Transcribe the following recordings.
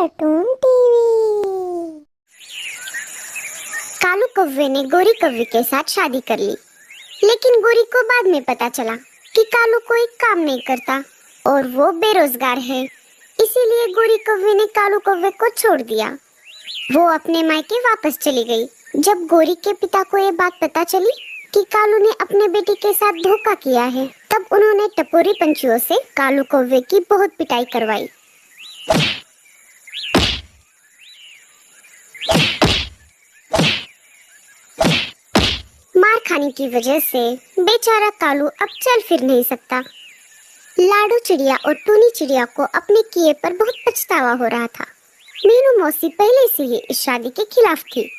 Cartoon TV. Kalu कौवे ने गोरी कौवे के साथ शादी कर ली, लेकिन गोरी को बाद में पता चला कि कालू कोई काम नहीं करता और वो बेरोजगार है। इसीलिए गोरी कौवे ने कालू कौवे को छोड़ दिया। वो अपने मायके वापस चली गई। जब गोरी के पिता को ये बात पता चली कि कालू ने अपने बेटी के साथ धोखा किया है, तब उन्होंने टपोरी पंछियों से कालू कौवे की बहुत पिटाई करवाई। मार खाने की वजह से बेचारा कालू अब चल फिर नहीं सकता। लाडू चिड़िया और टूनी चिड़िया को अपने किए पर बहुत पछतावा हो रहा था। मीनू मौसी पहले से ही इस शादी के खिलाफ थी,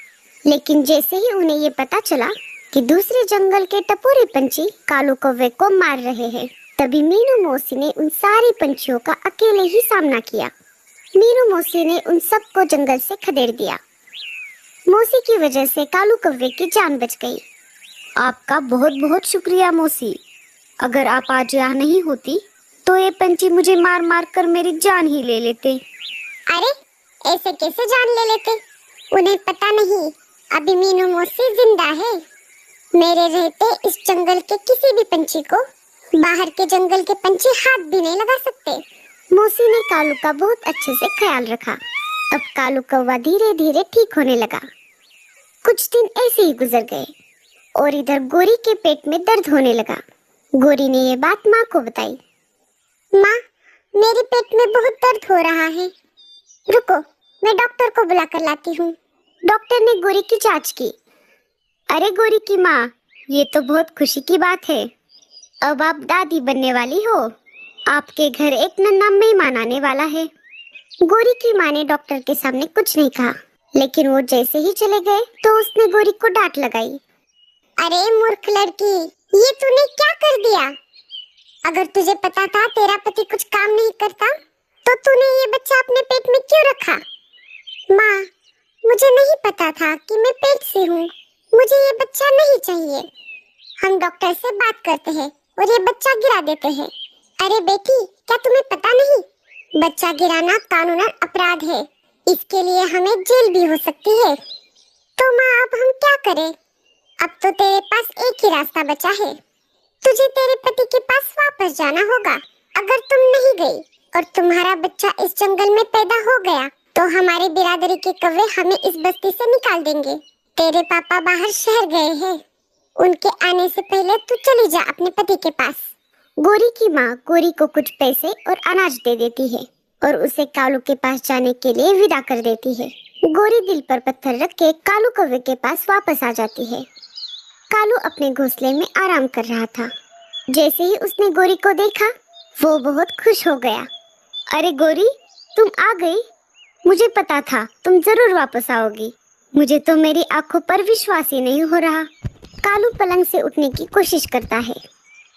लेकिन जैसे ही उन्हें ये पता चला कि दूसरे जंगल के टपोरी पंछी कालू कौवे को मार रहे हैं, तभी मीनू मौसी ने उन सारे पंछियों का अकेले ही सामना किया। मीनू मौसी ने उन सबको जंगल से खदेड़ दिया। मौसी की वजह से कालू कौवे की जान बच गई। आपका बहुत बहुत शुक्रिया मौसी। अगर आप आज यहाँ नहीं होती तो ये पंछी मुझे मार मार कर मेरी जान ही ले लेते। अरे ऐसे कैसे जान ले लेते? उन्हें पता नहीं अभी मीनू मौसी जिंदा है। मेरे रहते इस जंगल के किसी भी पंछी को बाहर के जंगल के पंछी हाथ भी नहीं लगा सकते। मौसी ने कालू का बहुत अच्छे से ख्याल रखा। अब कालू कौवा धीरे धीरे ठीक होने लगा। कुछ दिन ऐसे ही गुजर गए और इधर गोरी के पेट में दर्द होने लगा। गोरी ने ये बात माँ को बताई। माँ, मेरे पेट में बहुत दर्द हो रहा है। रुको, मैं डॉक्टर को बुला कर लाती हूँ। डॉक्टर ने गोरी की जांच की। अरे गोरी की माँ, ये तो बहुत खुशी की बात है। अब आप दादी बनने वाली हो। आपके घर एक नन्हा मेहमान आने वाला है। गोरी की माँ ने डॉक्टर के सामने कुछ नहीं कहा, लेकिन वो जैसे ही चले गए तो उसने गोरी को डांट लगाई। अरे मूर्ख लड़की, ये तूने क्या कर दिया? अगर तुझे पता था तेरा पति कुछ काम नहीं करता तो तूने ये बच्चा अपने पेट में क्यों रखा? माँ, मुझे नहीं पता था कि मैं पेट से हूँ। मुझे ये बच्चा नहीं चाहिए। हम डॉक्टर से बात करते हैं और ये बच्चा गिरा देते हैं। अरे बेटी, क्या तुम्हें पता नहीं? बच्चा गिराना कानूनन अपराध है। इसके लिए हमें जेल भी हो सकती है। तो माँ, अब हम क्या करें? अब तो तेरे पास एक ही रास्ता बचा है। तुझे तेरे पति के पास वापस जाना होगा। अगर तुम नहीं गई और तुम्हारा बच्चा इस जंगल में पैदा हो गया तो हमारी बिरादरी के कौवे हमें इस बस्ती से निकाल देंगे। तेरे पापा बाहर शहर गए हैं। उनके आने से पहले तू चली जा अपने पति के पास। गोरी की माँ गोरी को कुछ पैसे और अनाज दे देती है और उसे कालू के पास जाने के लिए विदा कर देती है। गोरी दिल पर पत्थर रख के कालू कौवे के पास वापस आ जाती है। कालू अपने घोंसले में आराम कर रहा था। जैसे ही उसने गोरी को देखा, वो बहुत खुश हो गया। अरे गोरी, तुम आ गई। मुझे पता था तुम जरूर वापस आओगी। मुझे तो मेरी आंखों पर विश्वास ही नहीं हो रहा। कालू पलंग से उठने की कोशिश करता है,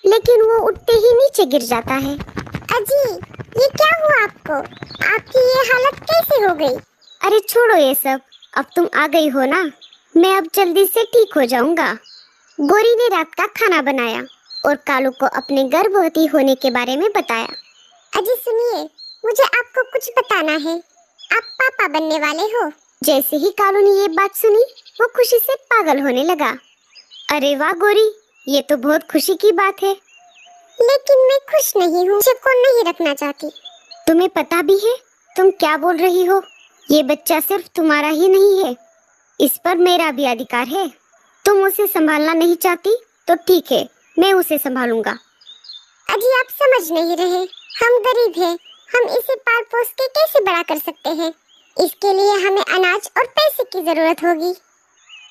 लेकिन वो उठते ही नीचे गिर जाता है। अजी, ये क्या हुआ आपको? आपकी ये हालत कैसे हो गई? अरे छोड़ो ये सब, अब तुम आ गई हो ना, मैं अब जल्दी से ठीक हो जाऊंगा। गोरी ने रात का खाना बनाया और कालू को अपने गर्भवती होने के बारे में बताया। अजी सुनिए, मुझे आपको कुछ बताना है। आप पापा बनने वाले हो। जैसे ही कालू ने ये बात सुनी, वो खुशी से पागल होने लगा। अरे वाह गोरी, ये तो बहुत खुशी की बात है। लेकिन मैं खुश नहीं हूँ। को नहीं रखना चाहती। तुम्हें पता भी है तुम क्या बोल रही हो? ये बच्चा सिर्फ तुम्हारा ही नहीं है, इस पर मेरा भी अधिकार है। तुम उसे संभालना नहीं चाहती तो ठीक है, मैं उसे संभालूंगा। अजी आप समझ नहीं रहे, हम गरीब हैं। हम इसे पाल पोस के कैसे बड़ा कर सकते हैं? इसके लिए हमें अनाज और पैसे की जरूरत होगी।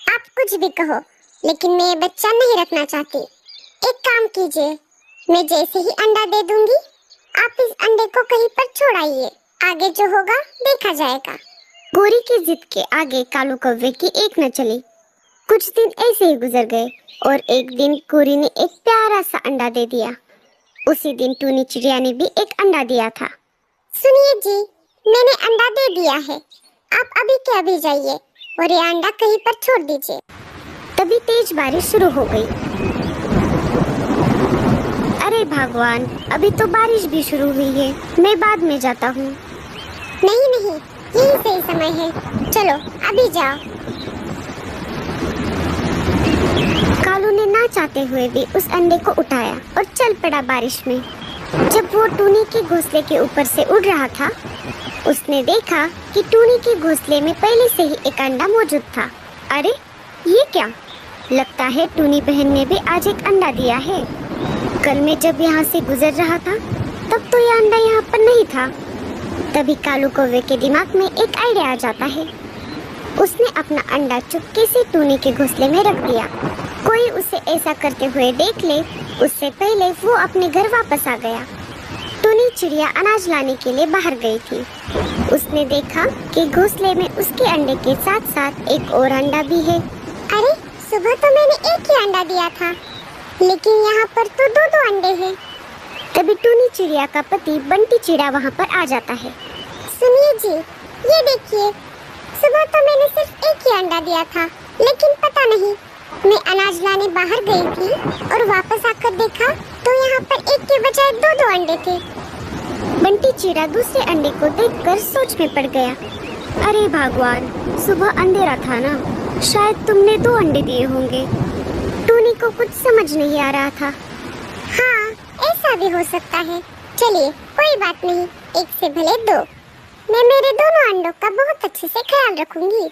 आप कुछ भी कहो, लेकिन मैं ये बच्चा नहीं रखना चाहती। एक काम कीजिए, मैं जैसे ही अंडा दे दूंगी, आप इस अंडे को कहीं पर छोड़ाइए। आगे जो होगा देखा जाएगा। गोरी की जिद के आगे कालू कौवे की एक न चली। कुछ दिन ऐसे ही गुजर गए और एक दिन गोरी ने एक प्यारा सा अंडा दे दिया। उसी दिन टूनी चिड़िया ने भी एक अंडा दिया था। सुनिए जी, मैंने अंडा दे दिया है। आप अभी के अभी जाइए और ये अंडा कहीं पर छोड़ दीजिए। तभी तेज बारिश शुरू हो गई। अरे भगवान, अभी तो बारिश भी शुरू हुई है। मैं बाद में जाता हूँ। नहीं नहीं, यही सही समय है, चलो अभी जाओ। कालू ने ना चाहते हुए भी उस अंडे को उठाया और चल पड़ा बारिश में। जब वो टूनी के घोंसले के ऊपर से उड़ रहा था, उसने देखा कि टूनी के घोंसले में पहले से ही एक अंडा मौजूद था। अरे ये क्या? लगता है टूनी बहन ने भी आज एक अंडा दिया है। कल मैं जब यहाँ से गुजर रहा था तब तो यह अंडा यहाँ पर नहीं था। तभी कालू कौवे के दिमाग में एक आइडिया आ जाता है। उसने अपना अंडा चुपके से टूनी के घोंसले में रख दिया। कोई उसे ऐसा करते हुए देख ले उससे पहले वो अपने घर वापस आ गया। टूनी चिड़िया अनाज लाने के लिए बाहर गई थी। उसने देखा कि घोंसले में उसके अंडे के साथ साथ एक और अंडा भी है। अरे सुबह तो मैंने एक ही अंडा दिया था, लेकिन यहाँ पर तो दो दो अंडे हैं। तभी टूनी चिड़िया का पति बंटी चिड़ा वहाँ पर आ जाता है। सुनिए जी, ये देखिए, सुबह तो मैंने सिर्फ एक ही अंडा दिया था, लेकिन पता नहीं मैं अनाज लाने बाहर गई थी और वापस आकर देखा तो यहाँ पर एक के बजाय दो दो अंडे थे। बंटी चिड़ा दूसरे अंडे को देखकर सोच में पड़ गया। अरे भगवान, सुबह अंधेरा था ना, शायद तुमने दो अंडे दिए होंगे। टूनी को कुछ समझ नहीं आ रहा था। हाँ, ऐसा भी हो सकता है। चलिए कोई बात नहीं, एक से भले दो। मैं मेरे दोनों अंडों का बहुत अच्छे से ख्याल रखूंगी।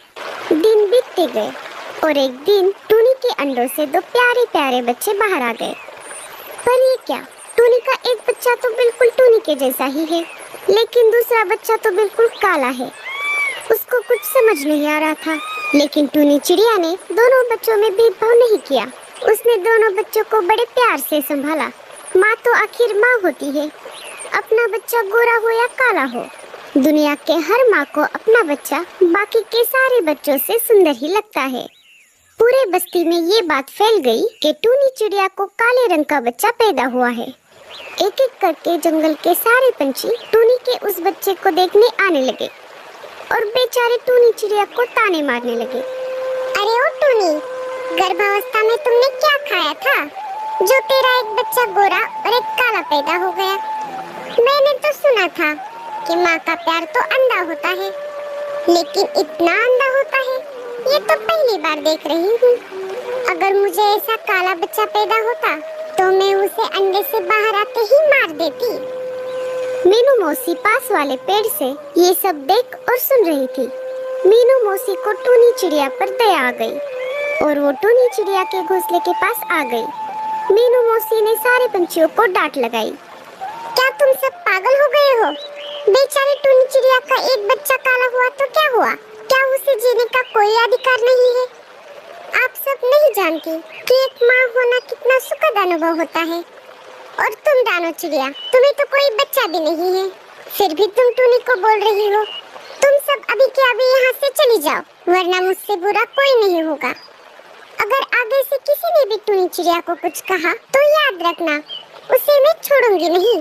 दिन बीतते गए और एक दिन टूनी के अंडों से दो प्यारे प्यारे बच्चे बाहर आ गए। पर ये क्या, टूनी का एक बच्चा तो बिल्कुल टूनी के जैसा ही है, लेकिन दूसरा बच्चा तो बिल्कुल काला है। उसको कुछ समझ नहीं आ रहा था, लेकिन टूनी चिड़िया ने दोनों बच्चों में भेदभाव नहीं किया। उसने दोनों बच्चों को बड़े प्यार से संभाला। माँ तो आखिर माँ होती है, अपना बच्चा गोरा हो या काला हो। दुनिया के हर माँ को अपना बच्चा बाकी के सारे बच्चों से सुंदर ही लगता है। पूरे बस्ती में ये बात फैल गई कि टूनी चिड़िया को काले रंग का बच्चा पैदा हुआ है। एक एक करके जंगल के सारे पंछी टूनी के उस बच्चे को देखने आने लगे और बेचारे टूनी चिड़िया को ताने मारने लगे। अरे ओ टूनी, गर्भावस्था में तुमने क्या खाया था जो तेरा एक बच्चा गोरा और एक काला पैदा हो गया? मैंने तो सुना था कि माँ का प्यार तो अंधा होता है, लेकिन इतना अंधा होता है ये तो पहली बार देख रही हूँ। अगर मुझे ऐसा काला बच्चा पैदा होता तो मैं उसे अंडे से बाहर आते ही मार देती। मीनू मौसी पास वाले पेड़ से ये सब देख और सुन रही थी। मीनू मौसी को टूनी चिड़िया पर दया आ गई और वो टूनी चिड़िया के घोंसले के पास आ गई। मीनू मौसी ने सारे पंछियों को डांट लगाई। क्या तुम सब पागल हो गए हो? बेचारी टूनी चिड़िया का एक बच्चा काला हुआ तो क्या हुआ? क्या उसे जीने का कोई अधिकार नहीं है? आप सब नहीं जानती कि एक माँ होना कितना सुखद अनुभव होता है। और तुम दानो चिड़िया, तुम्हें तो कोई बच्चा भी नहीं है, फिर भी तुम टूनी को बोल रही हो। तुम सब अभी के अभी यहाँ से चली जाओ, वरना मुझसे बुरा कोई नहीं होगा। अगर आगे से किसी ने भी टूनी चिड़िया को कुछ कहा तो याद रखना, उसे मैं छोड़ूंगी नहीं।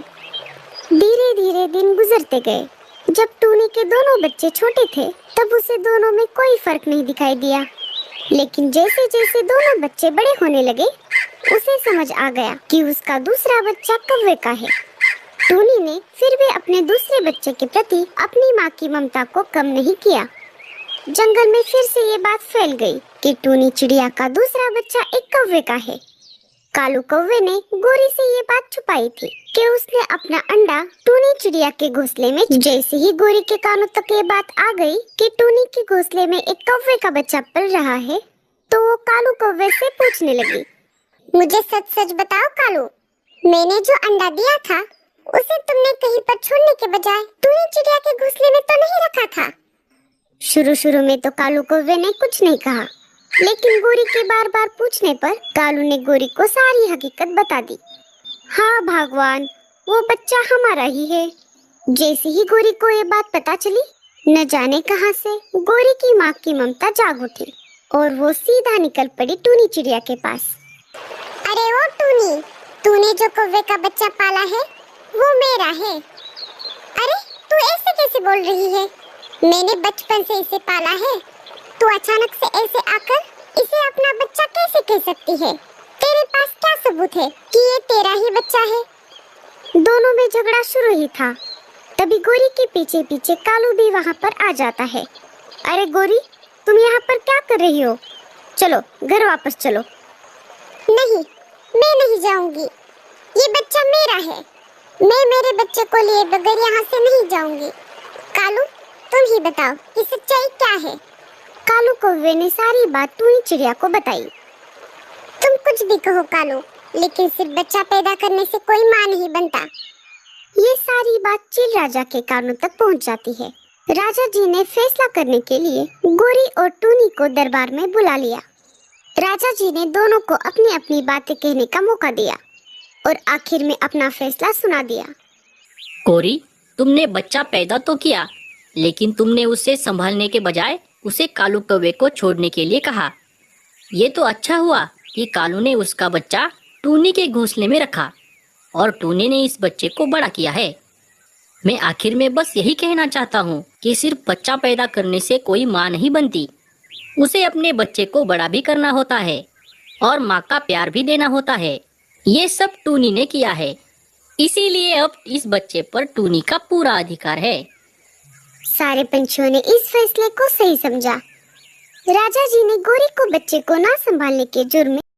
धीरे धीरे दिन गुजरते गए। जब टूनी के दोनों बच्चे छोटे थे तब उसे दोनों में कोई फर्क नहीं दिखाई दिया, लेकिन जैसे जैसे दोनों बच्चे बड़े होने लगे उसे समझ आ गया कि उसका दूसरा बच्चा कौवे का है। टूनी ने फिर भी अपने दूसरे बच्चे के प्रति अपनी माँ की ममता को कम नहीं किया। जंगल में फिर से ये बात फैल गई कि टूनी चिड़िया का दूसरा बच्चा एक कौवे का है। कालू कौवे ने गोरी से ये बात छुपाई थी कि उसने अपना अंडा टूनी चिड़िया के घोंसले में। जैसे ही गोरी के कानों तक ये बात आ गई कि टूनी के घोंसले में एक कौवे का बच्चा पल रहा है, तो वो कालू कौवे से पूछने लगी, मुझे सच सच बताओ कालू, मैंने जो अंडा दिया था उसे तुमने कहीं पर छोड़ने के बजाय टूनी चिड़िया के घोंसले में तो नहीं रखा था? शुरू में तो कालू कौवे ने कुछ नहीं कहा, लेकिन गोरी के बार बार पूछने पर कालू ने गोरी को सारी हकीकत बता दी। हाँ भगवान, वो बच्चा हमारा ही है। जैसे ही गोरी को ये बात पता चली, न जाने कहां से गोरी की माँ की ममता जाग उठी और वो सीधा निकल पड़ी टूनी चिड़िया के पास। अरे ओ टूनी, तूने जो कौवे का बच्चा पाला है वो मेरा है। अरे तू ऐसे कैसे बोल रही है? मैंने बचपन से इसे पाला है। तू अचानक से ऐसे आकर इसे अपना बच्चा कैसे कह सकती है? तेरे पास क्या सबूत है कि ये तेरा ही बच्चा है? दोनों में झगड़ा शुरू ही था तभी गोरी के पीछे पीछे कालू भी वहाँ पर आ जाता है। अरे गोरी, तुम यहाँ पर क्या कर रही हो? चलो घर वापस चलो। नहीं, मैं नहीं जाऊंगी। ये बच्चा मेरा है। मैं मेरे बच्चे को लिए बगैर यहाँ से नहीं जाऊंगी। कालू, तुम ही बताओ कि सच्चाई क्या है? कालू कौवे ने सारी बात टूनी चिड़िया को बताई। तुम कुछ भी कहो कालू, लेकिन सिर्फ बच्चा पैदा करने से कोई माँ नहीं बनता। ये सारी बात चील राजा के कानों तक पहुंच जाती है। राजा जी ने फैसला करने के लिए गोरी और टूनी को दरबार में बुला लिया। राजा जी ने दोनों को अपनी अपनी बातें कहने का मौका दिया और आखिर में अपना फैसला सुना दिया। गोरी, तुमने बच्चा पैदा तो किया, लेकिन तुमने उसे संभालने के बजाय उसे कालू कौवे को छोड़ने के लिए कहा। ये तो अच्छा हुआ कि कालू ने उसका बच्चा टूनी के घोंसले में रखा और टूनी ने इस बच्चे को बड़ा किया है। मैं आखिर में बस यही कहना चाहता हूँ कि सिर्फ बच्चा पैदा करने से कोई माँ नहीं बनती। उसे अपने बच्चे को बड़ा भी करना होता है और माँ का प्यार भी देना होता है। ये सब टूनी ने किया है, इसीलिए अब इस बच्चे पर टूनी का पूरा अधिकार है। सारे पंछियों ने इस फैसले को सही समझा। राजा जी ने गोरी को बच्चे को ना संभालने के जुर्म में